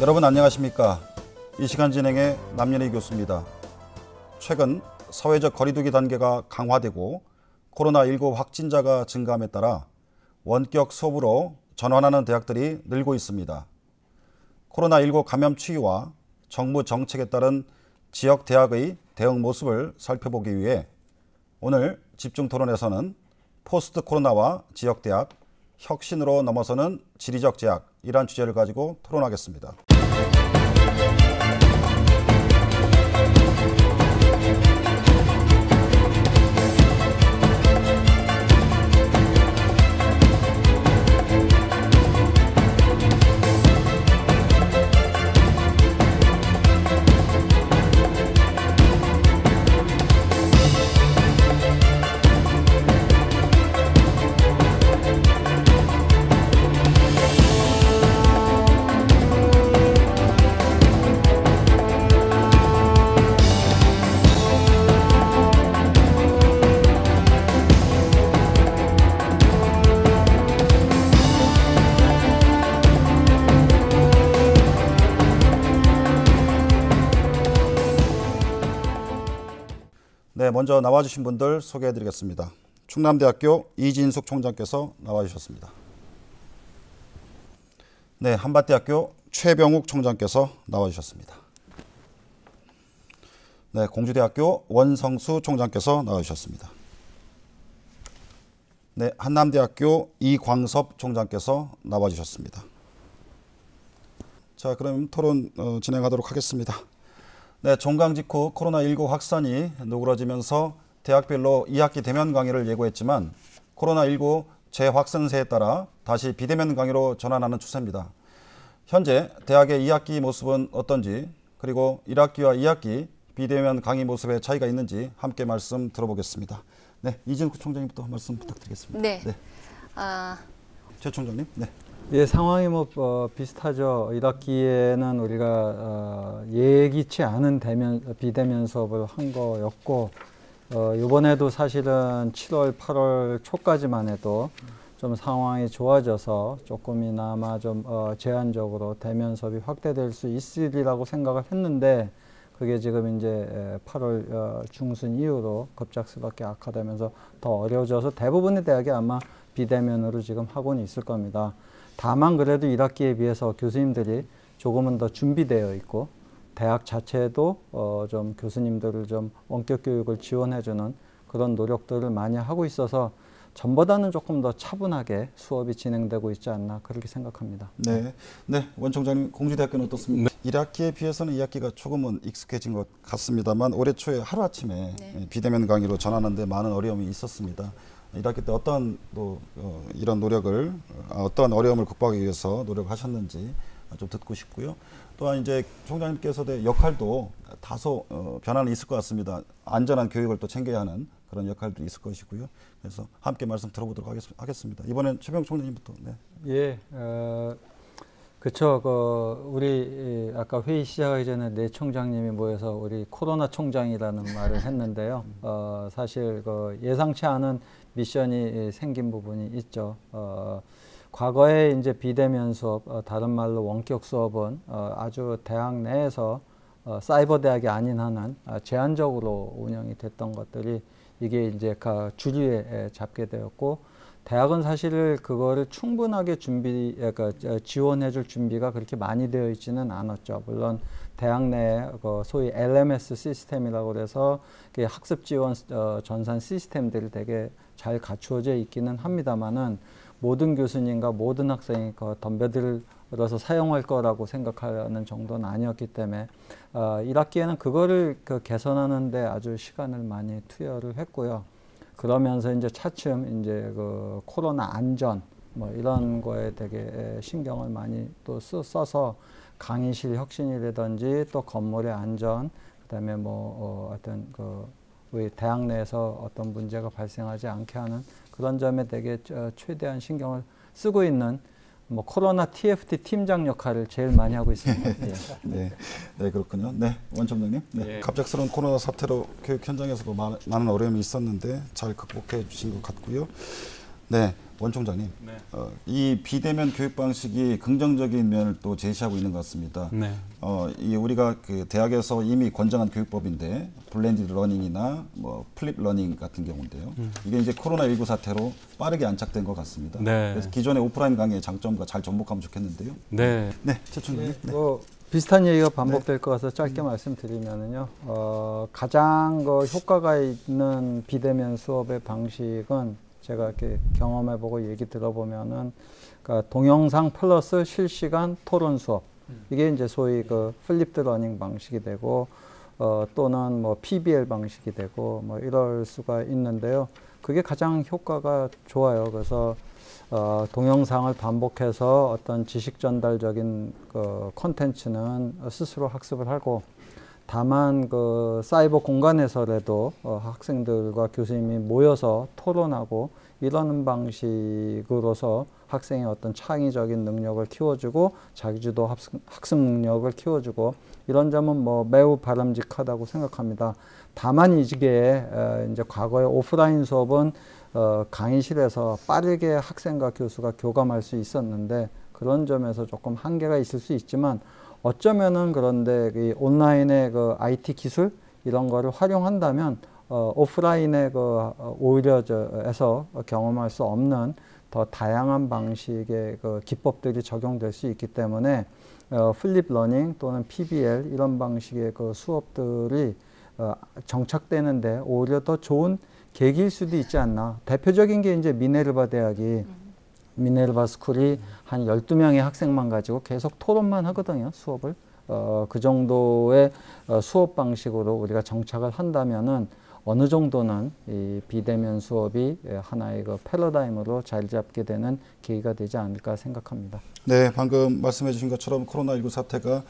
여러분 안녕하십니까? 이 시간 진행의 남연희 교수입니다. 최근 사회적 거리두기 단계가 강화되고 코로나19 확진자가 증가함에 따라 원격 수업으로 전환하는 대학들이 늘고 있습니다. 코로나19 감염 추이와 정부 정책에 따른 지역 대학의 대응 모습을 살펴보기 위해 오늘 집중 토론에서는 포스트 코로나와 지역 대학, 혁신으로 넘어서는 지리적 제약 이란 주제를 가지고 토론하겠습니다. 네, 먼저 나와주신 분들 소개해드리겠습니다. 충남대학교 이진숙 총장께서 나와주셨습니다. 네, 한밭대학교 최병욱 총장께서 나와주셨습니다. 네, 공주대학교 원성수 총장께서 나와주셨습니다. 네, 한남대학교 이광섭 총장께서 나와주셨습니다. 자, 그럼 토론 진행하도록 하겠습니다. 네, 종강 직후 코로나19 확산이 누그러지면서 대학별로 2학기 대면 강의를 예고했지만 코로나19 재확산세에 따라 다시 비대면 강의로 전환하는 추세입니다. 현재 대학의 2학기 모습은 어떤지, 그리고 1학기와 2학기 비대면 강의 모습의 차이가 있는지 함께 말씀 들어보겠습니다. 네, 이진숙 총장님부터 말씀 부탁드리겠습니다. 네. 최 총장님. 네. 예, 상황이 비슷하죠. 1학기에는 우리가 예기치 않은 비대면 수업을 한 거였고, 이번에도 사실은 7월, 8월 초까지만 해도 좀 상황이 좋아져서 조금이나마 좀 제한적으로 대면 수업이 확대될 수 있으리라고 생각을 했는데, 그게 지금 이제 8월 중순 이후로 급작스럽게 악화되면서 더 어려워져서 대부분의 대학이 아마 비대면으로 지금 하고는 있을 겁니다. 다만 그래도 1학기에 비해서 교수님들이 조금은 더 준비되어 있고 대학 자체도 좀 교수님들을 좀 원격 교육을 지원해주는 그런 노력들을 많이 하고 있어서 전보다는 조금 더 차분하게 수업이 진행되고 있지 않나 그렇게 생각합니다. 네, 원 총장님, 공주대학교는 어떻습니까? 1학기에 비해서는 2학기가 조금은 익숙해진 것 같습니다만 올해 초에 하루아침에 비대면 강의로 전하는데 많은 어려움이 있었습니다. 1학기 때 어떤 이런 노력을, 어떤 어려움을 극복하기 위해서 노력하셨는지 좀 듣고 싶고요. 또한 이제 총장님께서의 역할도 다소 변화는 있을 것 같습니다. 안전한 교육을 또 챙겨야 하는 그런 역할도 있을 것이고요. 그래서 함께 말씀 들어보도록 하겠습니다. 이번엔 최병욱 총장님부터. 네. 예, 그렇죠. 우리 아까 회의 시작하기 전에 내 총장님이 모여서 우리 코로나 총장이라는 말을 했는데요. 사실 예상치 않은 미션이 생긴 부분이 있죠. 과거에 이제 비대면 수업, 다른 말로 원격 수업은 아주 대학 내에서 사이버 대학이 아닌 한은 제한적으로 운영이 됐던 것들이 이게 이제 주류에 잡게 되었고, 대학은 사실 그거를 충분하게 지원해 줄 준비가 그렇게 많이 되어 있지는 않았죠. 물론 대학 내에 소위 LMS 시스템이라고 해서 학습 지원 전산 시스템들이 되게 잘 갖추어져 있기는 합니다만은 모든 교수님과 모든 학생이 덤벼들어서 사용할 거라고 생각하는 정도는 아니었기 때문에 1학기에는 그거를 개선하는 데 아주 시간을 많이 투여를 했고요. 그러면서 이제 차츰 이제 코로나 안전 이런 거에 되게 신경을 많이 또 써서 강의실 혁신이라든지 또 건물의 안전, 그다음에 하여튼 우리 대학 내에서 어떤 문제가 발생하지 않게 하는 그런 점에 되게 최대한 신경을 쓰고 있는 코로나 TFT 팀장 역할을 제일 많이 하고 있습니다. 예. 네, 그렇군요. 네, 원 총장님. 네, 갑작스러운 코로나 사태로 교육 현장에서도 많은 어려움이 있었는데 잘 극복해 주신 것 같고요. 네, 원 총장님. 네. 이 비대면 교육 방식이 긍정적인 면을 또 제시하고 있는 것 같습니다. 네. 이 우리가 그 대학에서 이미 권장한 교육법인데 블렌디드 러닝이나 뭐 플립 러닝 같은 경우인데요. 이게 이제 코로나19 사태로 빠르게 안착된 것 같습니다. 네. 그래서 기존의 오프라인 강의의 장점과 잘 접목하면 좋겠는데요. 네. 네, 최 총장님. 네. 뭐 비슷한 얘기가 반복될 것 같아서 짧게 말씀드리면은요, 가장 효과가 있는 비대면 수업의 방식은 제가 이렇게 경험해보고 얘기 들어보면은, 그러니까 동영상 플러스 실시간 토론 수업. 이게 이제 소위 그 플립드 러닝 방식이 되고, 또는 뭐 PBL 방식이 되고, 뭐 이럴 수가 있는데요. 그게 가장 효과가 좋아요. 그래서 동영상을 반복해서 어떤 지식 전달적인 그 콘텐츠는 스스로 학습을 하고, 다만 그 사이버 공간에서라도 학생들과 교수님이 모여서 토론하고 이러는 방식으로서 학생의 어떤 창의적인 능력을 키워주고 자기주도 학습 능력을 키워주고, 이런 점은 뭐 매우 바람직하다고 생각합니다. 다만 이게 이제 과거의 오프라인 수업은 강의실에서 빠르게 학생과 교수가 교감할 수 있었는데, 그런 점에서 조금 한계가 있을 수 있지만, 어쩌면은 그런데 이 온라인의 그 IT 기술 이런 거를 활용한다면 오프라인의 그 오히려 에서 경험할 수 없는 더 다양한 방식의 그 기법들이 적용될 수 있기 때문에 플립 러닝 또는 PBL 이런 방식의 그 수업들이 정착되는데 오히려 더 좋은 계기일 수도 있지 않나. 대표적인 게 이제 미네르바 대학이 미네르바 스쿨이 한 12명의 학생만 가지고 계속 토론만 하거든요, 수업을. 그 정도의 수업 방식으로 우리가 정착을 한다면은 어느 정도는 이 비대면 수업이 하나의 그 패러다임으로 자리 잡게 되는 계기가 되지 않을까 생각합니다. 네, 방금 말씀해 주신 것처럼 코로나19 사태가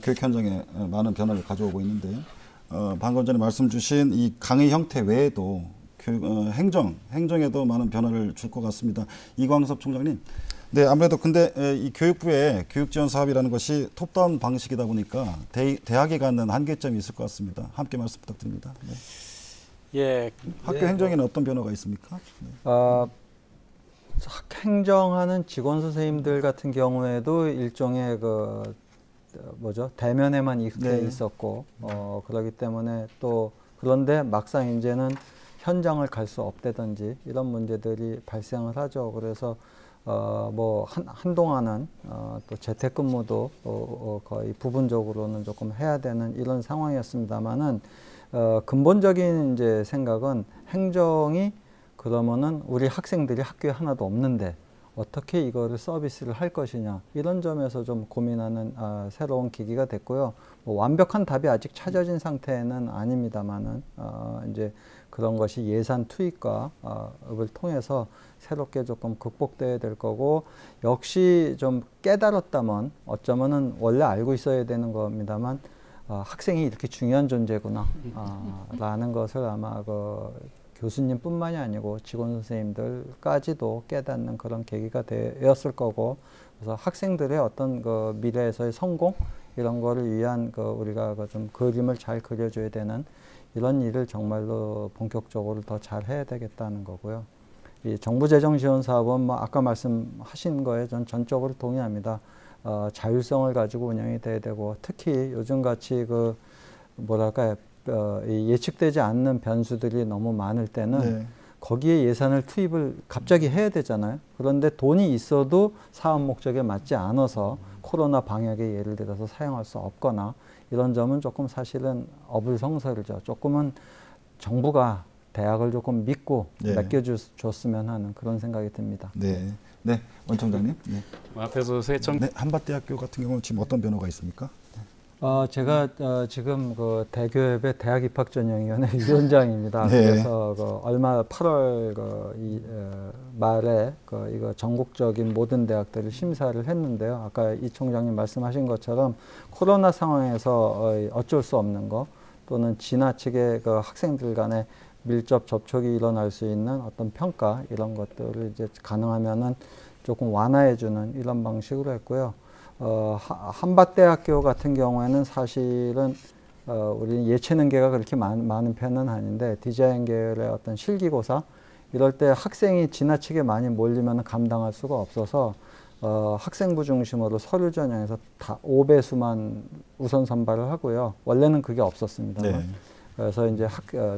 교육 현장에 많은 변화를 가져오고 있는데요. 방금 전에 말씀 주신 이 강의 형태 외에도 행정에도 많은 변화를 줄 것 같습니다. 이광섭 총장님. 네, 아무래도 근데 이 교육부의 교육 지원 사업이라는 것이 톱다운 방식이다 보니까 대학이 갖는 한계점이 있을 것 같습니다. 함께 말씀 부탁드립니다. 네. 예. 학교 행정에는 어떤 변화가 있습니까? 네. 행정하는 직원 선생님들 같은 경우에도 일종의 그 대면에만 익숙해 있었고, 그렇기 때문에 또 그런데 막상 이제는 현장을 갈 수 없다든지 이런 문제들이 발생을 하죠. 그래서 한동안은 또 재택근무도 거의 부분적으로는 조금 해야 되는 이런 상황이었습니다만은, 근본적인 이제 생각은 행정이 그러면은 우리 학생들이 학교에 하나도 없는데 어떻게 이거를 서비스를 할 것이냐, 이런 점에서 좀 고민하는 새로운 계기가 됐고요. 뭐 완벽한 답이 아직 찾아진 상태는 아닙니다만은 이제 그런 것이 예산 투입과 을 통해서 새롭게 조금 극복돼야 될 거고, 역시 좀 깨달았다면 어쩌면은 원래 알고 있어야 되는 겁니다만 학생이 이렇게 중요한 존재구나 라는 것을 아마 그 교수님뿐만이 아니고 직원 선생님들까지도 깨닫는 그런 계기가 되었을 거고, 그래서 학생들의 어떤 그 미래에서의 성공 이런 거를 위한 그 우리가 그 좀 그림을 잘 그려줘야 되는 이런 일을 정말로 본격적으로 더 잘 해야 되겠다는 거고요. 이 정부 재정 지원 사업은 뭐 아까 말씀하신 거에 전 전적으로 동의합니다. 자율성을 가지고 운영이 돼야 되고, 특히 요즘 같이 그 뭐랄까요, 예측되지 않는 변수들이 너무 많을 때는 거기에 예산을 투입을 갑자기 해야 되잖아요. 그런데 돈이 있어도 사업 목적에 맞지 않아서 코로나 방역에 예를 들어서 사용할 수 없거나 이런 점은 조금 사실은 어불성설이죠. 조금은 정부가 대학을 조금 믿고 맡겨줬으면 하는 그런 생각이 듭니다. 네, 네, 원 총장님. 네. 앞에서 네, 한밭대학교 같은 경우는 지금 어떤 변화가 있습니까? 제가 지금 그 대교협의 대학입학전형위원회 위원장입니다. 네. 그래서 얼마 8월 말에 이거 전국적인 모든 대학들을 심사를 했는데요. 아까 이 총장님 말씀하신 것처럼 코로나 상황에서 어쩔 수 없는 거, 또는 지나치게 그 학생들 간의 밀접 접촉이 일어날 수 있는 어떤 평가 이런 것들을 이제 가능하면은 조금 완화해주는 이런 방식으로 했고요. 한밭대학교 같은 경우에는 사실은 우리는 예체능계가 그렇게 많은 편은 아닌데 디자인 계열의 어떤 실기고사 이럴 때 학생이 지나치게 많이 몰리면 감당할 수가 없어서 학생부 중심으로 서류 전형에서 다 5배수만 우선 선발을 하고요. 원래는 그게 없었습니다. 네. 그래서 이제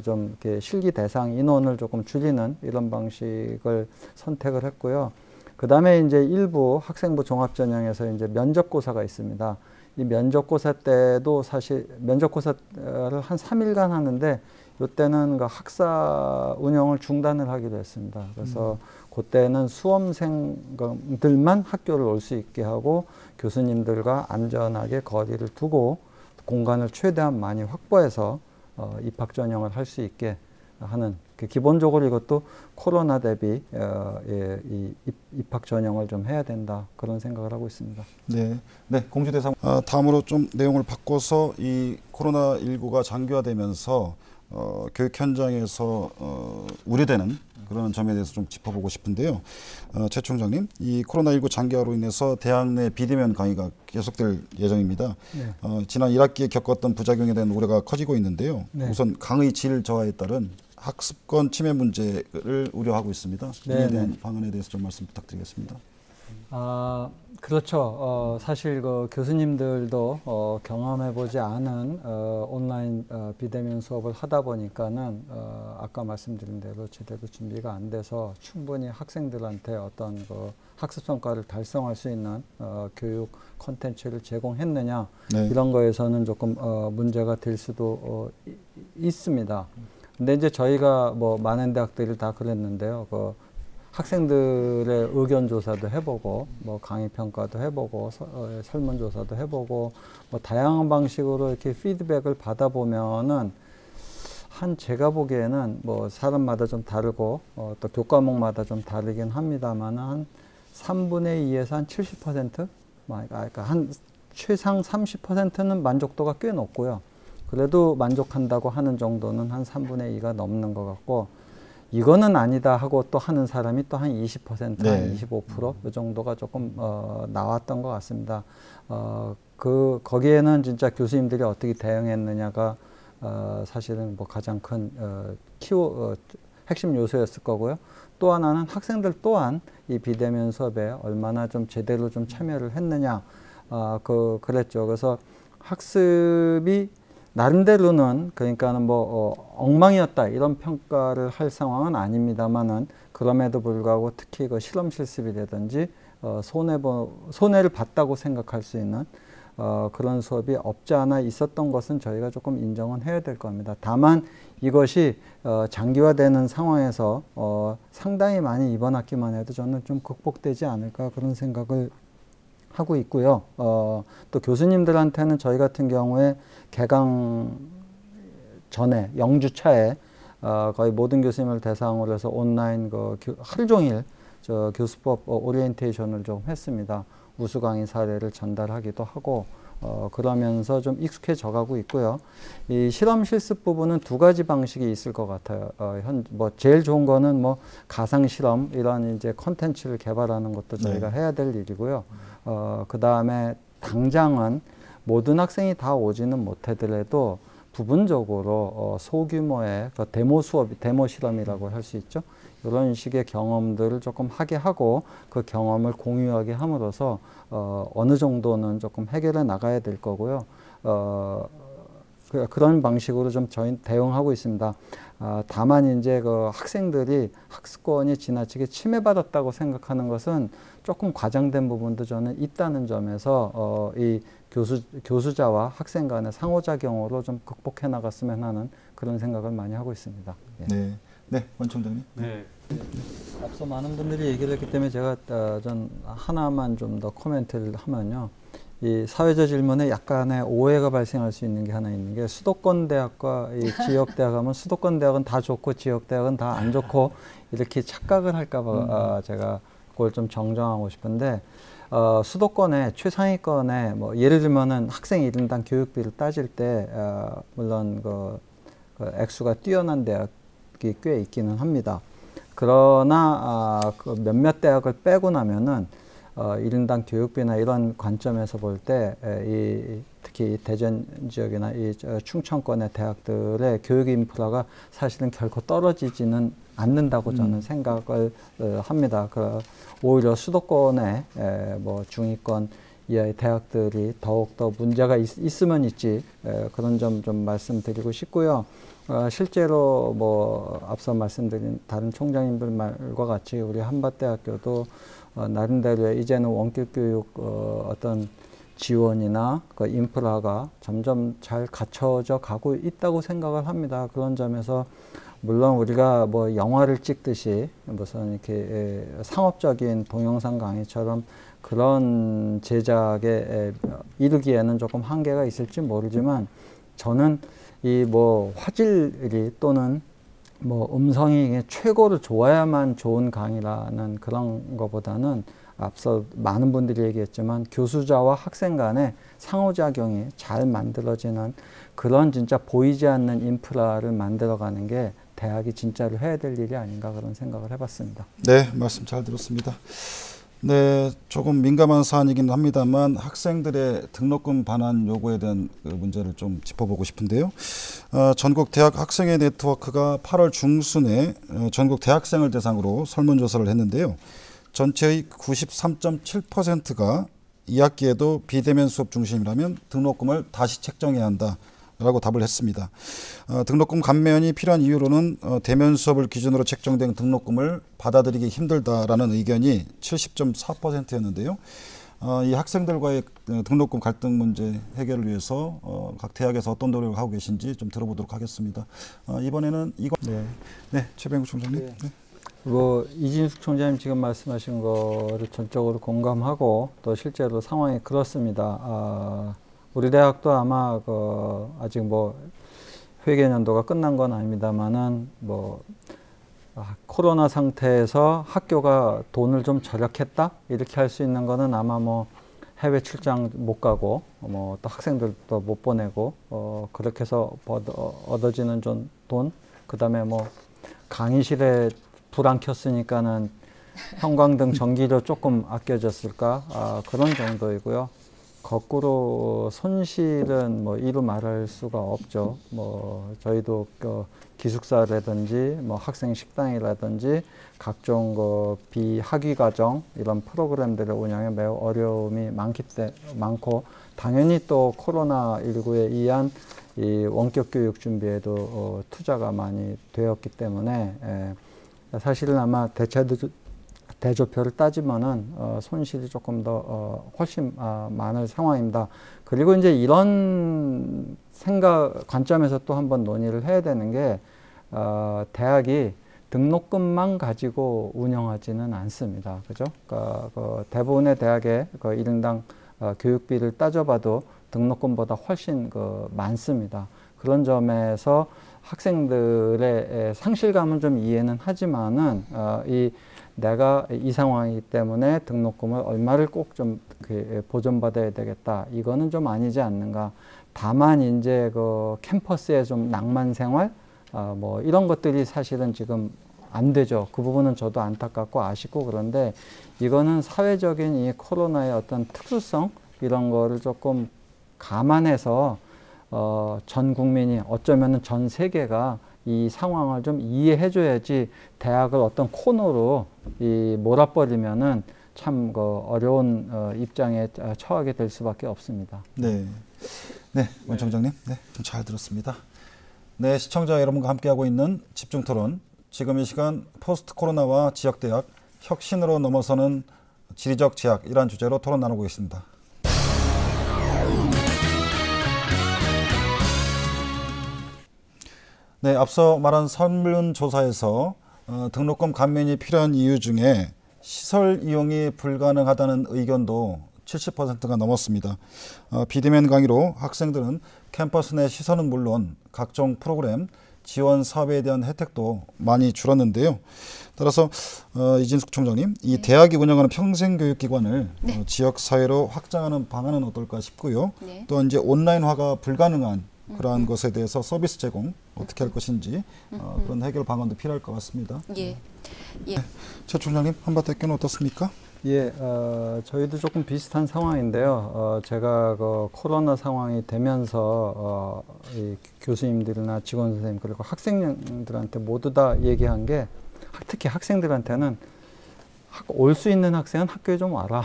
좀 이렇게 실기 대상 인원을 조금 줄이는 이런 방식을 선택을 했고요. 그 다음에 이제 일부 학생부 종합 전형에서 이제 면접고사가 있습니다. 이 면접고사 때도 사실 면접고사를 한 3일간 하는데 이때는 그 학사 운영을 중단을 하기로 했습니다. 그래서 그때는 수험생들만 학교를 올 수 있게 하고 교수님들과 안전하게 거리를 두고 공간을 최대한 많이 확보해서 입학 전형을 할 수 있게 하는 기본적으로 이것도 코로나 대비 이 입학 전형을 좀 해야 된다 그런 생각을 하고 있습니다. 네, 네 공주대상. 다음으로 좀 내용을 바꿔서 이 코로나19가 장기화되면서 교육 현장에서 우려되는 그런 점에 대해서 좀 짚어보고 싶은데요. 최 총장님, 이 코로나19 장기화로 인해서 대학 내 비대면 강의가 계속될 예정입니다. 네. 지난 1학기에 겪었던 부작용에 대한 우려가 커지고 있는데요. 네. 우선 강의 질 저하에 따른 학습권 침해 문제를 우려하고 있습니다. 네. 이에 대한 방안에 대해서 좀 말씀 부탁드리겠습니다. 그렇죠. 사실 그 교수님들도 경험해보지 않은 온라인 비대면 수업을 하다 보니까는 아까 말씀드린 대로 제대로 준비가 안 돼서 충분히 학생들한테 어떤 그 학습 성과를 달성할 수 있는 교육 콘텐츠를 제공했느냐 네. 이런 거에서는 조금 문제가 될 수도 있습니다. 근데 이제 저희가 뭐 많은 대학들이 다 그랬는데요. 학생들의 의견 조사도 해보고 뭐 강의 평가도 해보고 설문 조사도 해보고 뭐 다양한 방식으로 이렇게 피드백을 받아보면은 제가 보기에는 뭐 사람마다 좀 다르고 또 교과목마다 좀 다르긴 합니다만 한 3분의 2에서 한 70%? 그러니까 한 최상 30%는 만족도가 꽤 높고요. 그래도 만족한다고 하는 정도는 한 3분의 2가 넘는 것 같고 이거는 아니다 하고 또 하는 사람이 또 한 20%, 네. 한 25%? 이 정도가 조금 나왔던 것 같습니다. 거기에는 진짜 교수님들이 어떻게 대응했느냐가 사실은 뭐 가장 큰 핵심 요소였을 거고요. 또 하나는 학생들 또한 이 비대면 수업에 얼마나 좀 제대로 좀 참여를 했느냐, 그랬죠. 그래서 학습이 나름대로는 그러니까는 뭐 엉망이었다 이런 평가를 할 상황은 아닙니다만은 그럼에도 불구하고 특히 그 실험 실습이라든지 손해를 봤다고 생각할 수 있는 그런 수업이 없지 않아 있었던 것은 저희가 조금 인정은 해야 될 겁니다. 다만 이것이 장기화되는 상황에서 상당히 많이 이번 학기만 해도 저는 좀 극복되지 않을까 그런 생각을 하고 있고요. 또 교수님들한테는 저희 같은 경우에 개강 전에 0주차에 거의 모든 교수님을 대상으로 해서 온라인 하루 종일 교수법 오리엔테이션을 좀 했습니다. 우수 강의 사례를 전달하기도 하고 그러면서 좀 익숙해져 가고 있고요. 이 실험 실습 부분은 두 가지 방식이 있을 것 같아요. 뭐 제일 좋은 거는 뭐 가상 실험 이런 이제 콘텐츠를 개발하는 것도 저희가 네. 해야 될 일이고요. 그 다음에 당장은 모든 학생이 다 오지는 못하더라도 부분적으로 소규모의 데모 실험이라고 할 수 있죠. 이런 식의 경험들을 조금 하게 하고 그 경험을 공유하게 함으로써 어느 정도는 조금 해결해 나가야 될 거고요. 그런 방식으로 좀 저희 대응하고 있습니다. 다만 이제 그 학생들이 학습권이 지나치게 침해받았다고 생각하는 것은 조금 과장된 부분도 저는 있다는 점에서 이 교수자와 학생 간의 상호작용으로 좀 극복해 나갔으면 하는 그런 생각을 많이 하고 있습니다. 예. 네, 네, 원 총장님. 네. 앞서 많은 분들이 얘기를 했기 때문에 제가 전 하나만 좀 더 코멘트를 하면요. 이 사회적 질문에 약간의 오해가 발생할 수 있는 게 하나 있는 게 수도권 대학과 이 지역 대학 하면 수도권 대학은 다 좋고 지역 대학은 다 안 좋고 이렇게 착각을 할까 봐 제가 그걸 좀 정정하고 싶은데 수도권의 최상위권에 뭐 예를 들면은 학생 1인당 교육비를 따질 때 물론 그 액수가 뛰어난 대학이 꽤 있기는 합니다. 그러나 그 몇몇 대학을 빼고 나면은 1인당 교육비나 이런 관점에서 볼 때 특히 대전 지역이나 이 충청권의 대학들의 교육 인프라가 사실은 결코 떨어지지는 않는다고 저는 생각을 합니다. 오히려 수도권에 뭐 중위권 이하의 대학들이 더욱더 문제가 있으면 있지, 그런 점 좀 말씀드리고 싶고요. 실제로 뭐 앞서 말씀드린 다른 총장님들 말과 같이 우리 한밭대학교도 나름대로 이제는 원격 교육 어떤 지원이나 그 인프라가 점점 잘 갖춰져 가고 있다고 생각을 합니다. 그런 점에서 물론 우리가 뭐 영화를 찍듯이 무슨 이렇게 상업적인 동영상 강의처럼 그런 제작에 이르기에는 조금 한계가 있을지 모르지만, 저는 이 뭐 화질이 또는 뭐 음성이 최고로 좋아야만 좋은 강의라는 그런 것보다는 앞서 많은 분들이 얘기했지만 교수자와 학생 간의 상호작용이 잘 만들어지는 그런 진짜 보이지 않는 인프라를 만들어가는 게 대학이 진짜로 해야 될 일이 아닌가, 그런 생각을 해봤습니다. 네, 말씀 잘 들었습니다. 네, 조금 민감한 사안이긴 합니다만 학생들의 등록금 반환 요구에 대한 그 문제를 좀 짚어보고 싶은데요. 전국 대학 학생회 네트워크가 8월 중순에 전국 대학생을 대상으로 설문조사를 했는데요. 전체의 93.7%가 2학기에도 비대면 수업 중심이라면 등록금을 다시 책정해야 한다라고 답을 했습니다. 등록금 감면이 필요한 이유로는 대면 수업을 기준으로 책정된 등록금을 받아들이기 힘들다라는 의견이 70.4%였는데요. 이 학생들과의 등록금 갈등 문제 해결을 위해서 각 대학에서 어떤 노력을 하고 계신지 좀 들어보도록 하겠습니다. 이번에는 이거 네, 최병욱 총장님. 네. 뭐 이진숙 총장님 지금 말씀하신 거를 전적으로 공감하고 또 실제로 상황이 그렇습니다. 우리 대학도 아마 아직 뭐 회계년도가 끝난 건 아닙니다만은 뭐 코로나 상태에서 학교가 돈을 좀 절약했다 이렇게 할 수 있는 거는 아마 뭐 해외 출장 못 가고 뭐 또 학생들도 못 보내고 그렇게 해서 얻어지는 돈, 그다음에 뭐 강의실에 불 안 켰으니까는 형광등 전기료 조금 아껴졌을까, 그런 정도이고요. 거꾸로 손실은 뭐 이루 말할 수가 없죠. 뭐 저희도 기숙사라든지 뭐 학생 식당이라든지 각종 비학위 과정 이런 프로그램들의 운영에 매우 어려움이 많고, 당연히 또 코로나19에 의한 이 원격 교육 준비에도 투자가 많이 되었기 때문에 사실은 아마 대조표를 따지면은 손실이 조금 더 훨씬 많을 상황입니다. 그리고 이제 이런 관점에서 또 한번 논의를 해야 되는 게 대학이 등록금만 가지고 운영하지는 않습니다. 그죠? 그러니까 대부분의 대학의 1인당 교육비를 따져봐도 등록금보다 훨씬 많습니다. 그런 점에서 학생들의 상실감은 좀 이해는 하지만은 내가 이 상황이기 때문에 등록금을 얼마를 꼭 좀 보존받아야 되겠다, 이거는 좀 아니지 않는가. 다만 이제 캠퍼스의 좀 낭만 생활 뭐 이런 것들이 사실은 지금 안 되죠. 그 부분은 저도 안타깝고 아쉽고, 그런데 이거는 사회적인 이 코로나의 어떤 특수성 이런 거를 조금 감안해서 전 국민이, 어쩌면은 전 세계가 이 상황을 좀 이해해 줘야지 대학을 어떤 코너로 몰아버리면은 참 어려운 입장에 처하게 될 수밖에 없습니다. 네, 원 총장님, 좀 잘 들었습니다. 네, 시청자 여러분과 함께하고 있는 집중토론, 지금 이 시간 포스트 코로나와 지역대학, 혁신으로 넘어서는 지리적 제약, 이란 주제로 토론 나누고 있습니다. 네, 앞서 말한 설문조사에서 등록금 감면이 필요한 이유 중에 시설 이용이 불가능하다는 의견도 70%가 넘었습니다. 비대면 강의로 학생들은 캠퍼스 내 시설은 물론 각종 프로그램, 지원 사업에 대한 혜택도 많이 줄었는데요. 따라서 이진숙 총장님, 이 대학이 운영하는 평생교육기관을 지역사회로 확장하는 방안은 어떨까 싶고요. 또 이제 온라인화가 불가능한 그러한 것에 대해서 서비스 제공 어떻게 할 것인지 그런 해결 방안도 필요할 것 같습니다. 예. 최 총장님, 한밭대학교는 어떻습니까? 예, 저희도 조금 비슷한 상황인데요. 제가 그 코로나 상황이 되면서 이 교수님들이나 직원 선생님 그리고 학생들한테 모두 다 얘기한 게 특히 학생들한테는 올 수 있는 학생은 학교에 좀 와라.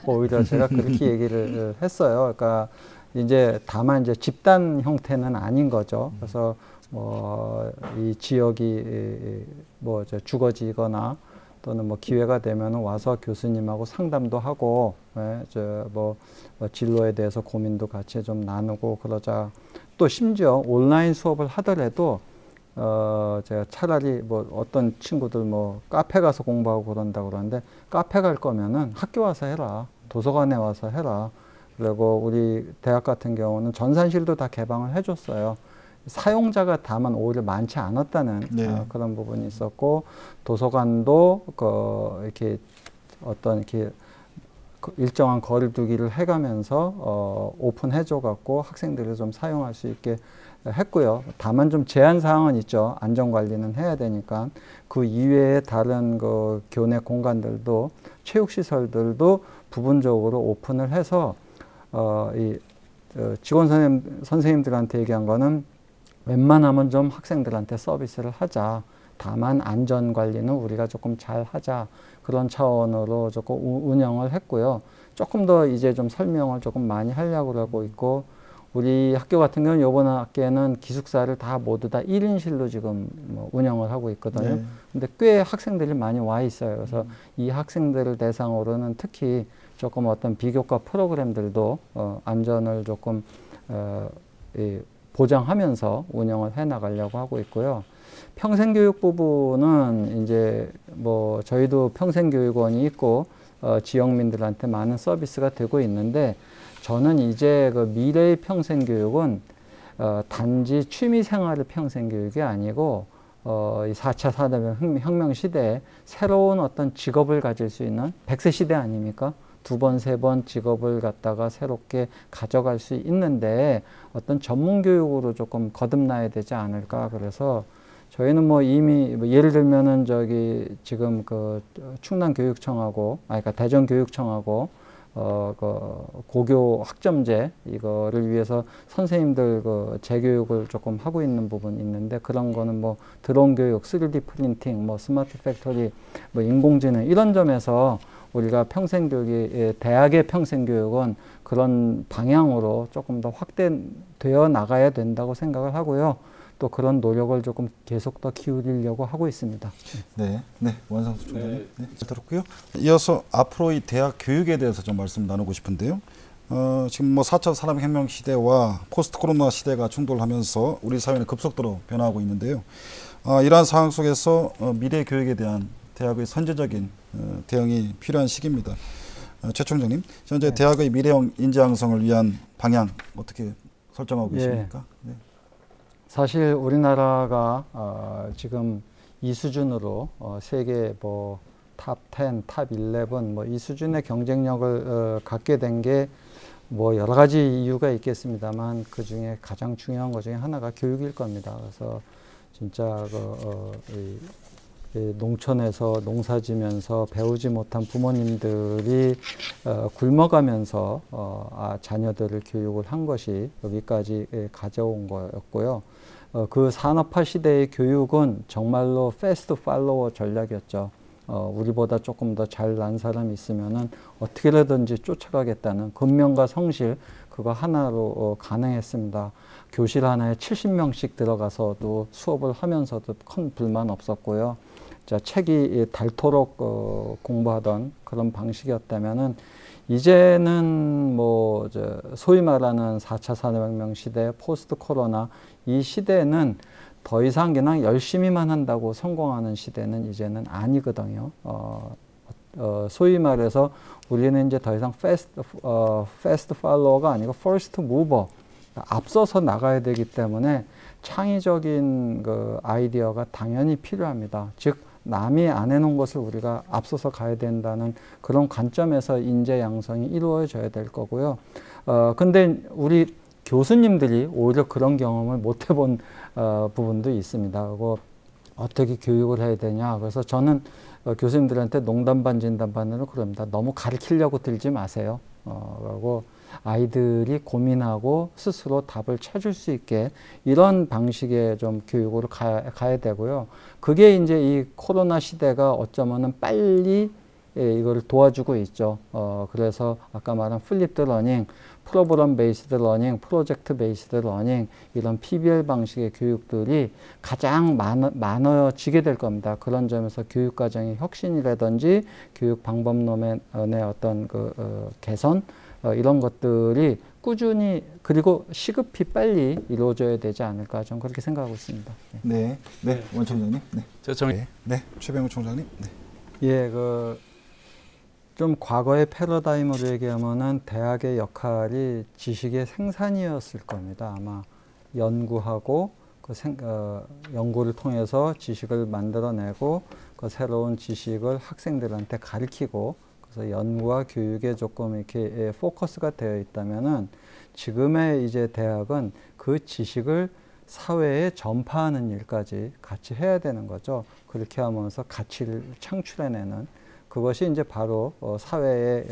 오히려 제가 그렇게 얘기를 했어요. 그러니까 이제 다만 이제 집단 형태는 아닌 거죠. 그래서 이 지역이 죽어지거나 또는 뭐 기회가 되면 와서 교수님하고 상담도 하고, 진로에 대해서 고민도 같이 좀 나누고 그러자. 또 심지어 온라인 수업을 하더라도 제가 차라리 뭐 어떤 친구들 뭐 카페 가서 공부하고 그런다고 그러는데 카페 갈 거면은 학교 와서 해라. 도서관에 와서 해라. 그리고 우리 대학 같은 경우는 전산실도 다 개방을 해줬어요. 사용자가 다만 오히려 많지 않았다는 네. 그런 부분이 있었고, 도서관도 이렇게 어떤 이렇게 일정한 거리두기를 해가면서 오픈해줘 갖고 학생들이 좀 사용할 수 있게 했고요. 다만 좀 제한 사항은 있죠. 안전 관리는 해야 되니까. 그 이외에 다른 그 교내 공간들도 체육 시설들도 부분적으로 오픈을 해서 직원 선생님들한테 얘기한 거는 웬만하면 좀 학생들한테 서비스를 하자. 다만 안전 관리는 우리가 조금 잘 하자. 그런 차원으로 조금 운영을 했고요. 조금 더 이제 좀 설명을 조금 많이 하려고 하고 있고, 우리 학교 같은 경우는 이번 학기에는 기숙사를 다 모두 다 1인실로 지금 뭐 운영을 하고 있거든요. 네. 근데 꽤 학생들이 많이 와 있어요. 그래서 이 학생들을 대상으로는 특히 조금 어떤 비교과 프로그램들도 안전을 조금 보장하면서 운영을 해 나가려고 하고 있고요. 평생교육 부분은 이제 뭐 저희도 평생교육원이 있고 지역민들한테 많은 서비스가 되고 있는데, 저는 이제 그 미래의 평생교육은 단지 취미생활의 평생교육이 아니고 이 4차 산업혁명 시대에 새로운 어떤 직업을 가질 수 있는 100세 시대 아닙니까? 두 번, 세 번 직업을 갖다가 새롭게 가져갈 수 있는데 어떤 전문 교육으로 조금 거듭나야 되지 않을까. 그래서 저희는 뭐 이미 뭐 예를 들면은 지금 그 충남교육청하고, 그러니까 대전교육청하고 그 고교 학점제 이거를 위해서 선생님들 그 재교육을 조금 하고 있는 부분이 있는데, 그런 거는 뭐 드론 교육, 3D 프린팅, 뭐 스마트 팩토리, 뭐 인공지능 이런 점에서 우리가 평생교육이, 대학의 평생교육은 그런 방향으로 조금 더 확대되어 나가야 된다고 생각을 하고요. 또 그런 노력을 조금 계속 더 기울이려고 하고 있습니다. 네, 원상수 총장님, 잘 들었고요. 이어서 앞으로의 대학 교육에 대해서 좀 말씀 나누고 싶은데요. 지금 뭐 4차 산업혁명 시대와 포스트 코로나 시대가 충돌하면서 우리 사회는 급속도로 변화하고 있는데요. 이러한 상황 속에서 미래 교육에 대한 대학의 선제적인 대응이 필요한 시기입니다. 최 총장님, 현재 대학의 미래형 인재 양성을 위한 방향 어떻게 설정하고 계십니까? 네. 사실 우리나라가 지금 이 수준으로 세계 뭐 탑 10, 탑 11, 뭐 이 수준의 경쟁력을 갖게 된 게 뭐 여러 가지 이유가 있겠습니다만, 그 중에 가장 중요한 것 중에 하나가 교육일 겁니다. 그래서 진짜 농촌에서 농사 지면서 배우지 못한 부모님들이 굶어가면서 자녀들을 교육을 한 것이 여기까지 가져온 거였고요. 그 산업화 시대의 교육은 정말로 패스트 팔로워 전략이었죠. 우리보다 조금 더 잘난 사람이 있으면은 어떻게든지 쫓아가겠다는 근면과 성실, 그거 하나로 가능했습니다. 교실 하나에 70명씩 들어가서도 수업을 하면서도 큰 불만 없었고요. 자, 책이 닳도록 공부하던 그런 방식이었다면은, 이제는 뭐 소위 말하는 4차 산업혁명 시대, 포스트 코로나 이 시대는 더 이상 그냥 열심히만 한다고 성공하는 시대는 이제는 아니거든요. 소위 말해서 우리는 이제 더 이상 패스트 팔로워가 아니고 퍼스트 무버, 앞서서 나가야 되기 때문에 창의적인 그 아이디어가 당연히 필요합니다. 즉 남이 안 해놓은 것을 우리가 앞서서 가야 된다는 그런 관점에서 인재 양성이 이루어져야 될 거고요. 근데 우리 교수님들이 오히려 그런 경험을 못 해본 부분도 있습니다. 그리고 어떻게 교육을 해야 되냐. 그래서 저는 교수님들한테 농담 반 진담 반으로 그럽니다. 너무 가르치려고 들지 마세요. 그리고 아이들이 고민하고 스스로 답을 찾을 수 있게 이런 방식의 좀 교육으로 가야 되고요. 그게 이제 이 코로나 시대가 어쩌면은 빨리 이걸 도와주고 있죠. 그래서 아까 말한 플립드 러닝, 프로그램 베이스드 러닝, 프로젝트 베이스드 러닝 이런 PBL 방식의 교육들이 가장 많아지게 될 겁니다. 그런 점에서 교육 과정의 혁신이라든지 교육 방법론의 어떤 개선 이런 것들이 꾸준히 그리고 시급히 빨리 이루어져야 되지 않을까 좀 그렇게 생각하고 있습니다. 네, 네, 원 총장님. 네, 네, 최병욱 총장님. 네. 예, 좀 과거의 패러다임으로 얘기하면은 대학의 역할이 지식의 생산이었을 겁니다. 아마 연구하고 연구를 통해서 지식을 만들어내고 그 새로운 지식을 학생들한테 가르치고 그래서 연구와 교육에 조금 이렇게 포커스가 되어 있다면은 지금의 이제 대학은 그 지식을 사회에 전파하는 일까지 같이 해야 되는 거죠. 그렇게 하면서 가치를 창출해내는 그것이 이제 바로 사회의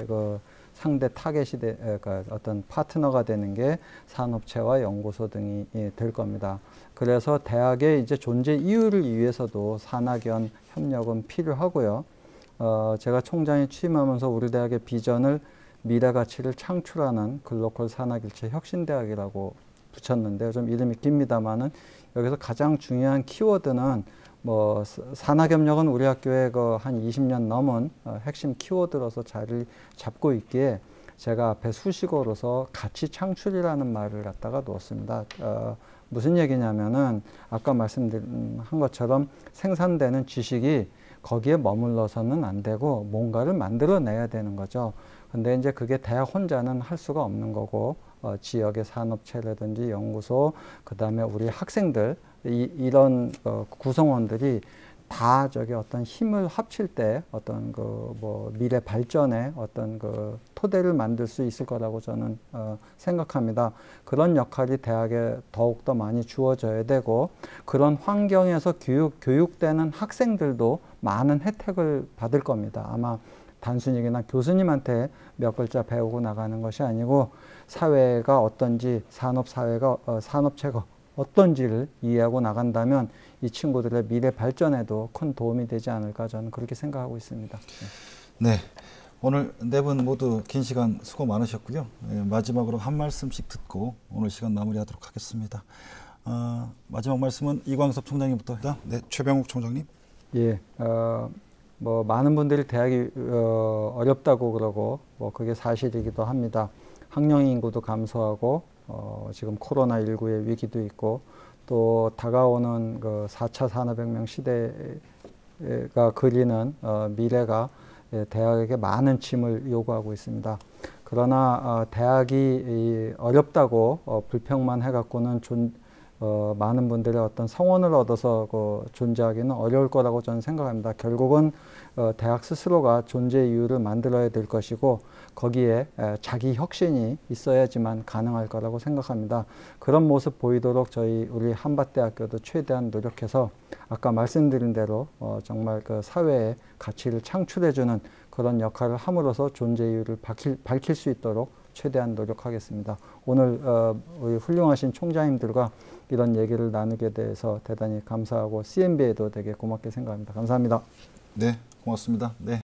상대 타겟이 그러니까 어떤 파트너가 되는 게 산업체와 연구소 등이 될 겁니다. 그래서 대학의 이제 존재 이유를 위해서도 산학연 협력은 필요하고요. 제가 총장이 취임하면서 우리 대학의 비전을 미래 가치를 창출하는 글로컬 산학일체 혁신대학이라고 붙였는데요. 좀 이름이 깁니다만은 여기서 가장 중요한 키워드는 산학협력은 우리 학교에 한 20년 넘은 핵심 키워드로서 자리를 잡고 있기에 제가 앞에 수식어로서 가치 창출이라는 말을 갖다가 놓았습니다. 무슨 얘기냐면은 아까 말씀한 것처럼 생산되는 지식이 거기에 머물러서는 안 되고 뭔가를 만들어내야 되는 거죠. 근데 이제 그게 대학 혼자는 할 수가 없는 거고 지역의 산업체라든지 연구소, 그 다음에 우리 학생들 이런 구성원들이 다 어떤 힘을 합칠 때 어떤 미래 발전의 어떤 토대를 만들 수 있을 거라고 저는 생각합니다. 그런 역할이 대학에 더욱더 많이 주어져야 되고 그런 환경에서 교육되는 학생들도 많은 혜택을 받을 겁니다. 아마 단순히 그냥 교수님한테 몇 글자 배우고 나가는 것이 아니고 사회가 어떤지 산업체가 어떤지를 이해하고 나간다면 이 친구들의 미래 발전에도 큰 도움이 되지 않을까 저는 그렇게 생각하고 있습니다. 네, 오늘 네 분 모두 긴 시간 수고 많으셨고요. 마지막으로 한 말씀씩 듣고 오늘 시간 마무리하도록 하겠습니다. 마지막 말씀은 이광섭 총장님부터. 네, 최병욱 총장님. 예, 많은 분들이 대학이 어렵다고 그러고 그게 사실이기도 합니다. 학령 인구도 감소하고 지금 코로나19의 위기도 있고 또 다가오는 4차 산업혁명 시대가 그리는 미래가 대학에게 많은 짐을 요구하고 있습니다. 그러나 대학이 어렵다고 불평만 해갖고는 많은 분들의 어떤 성원을 얻어서 존재하기는 어려울 거라고 저는 생각합니다. 결국은 대학 스스로가 존재 이유를 만들어야 될 것이고 거기에 자기 혁신이 있어야지만 가능할 거라고 생각합니다. 그런 모습 보이도록 우리 한밭대학교도 최대한 노력해서 아까 말씀드린 대로 정말 사회에 가치를 창출해주는 그런 역할을 함으로써 존재 이유를 밝힐 수 있도록 최대한 노력하겠습니다. 오늘 우리 훌륭하신 총장님들과 이런 얘기를 나누게 돼서 대단히 감사하고 CNB에도 되게 고맙게 생각합니다. 감사합니다. 네, 고맙습니다. 네.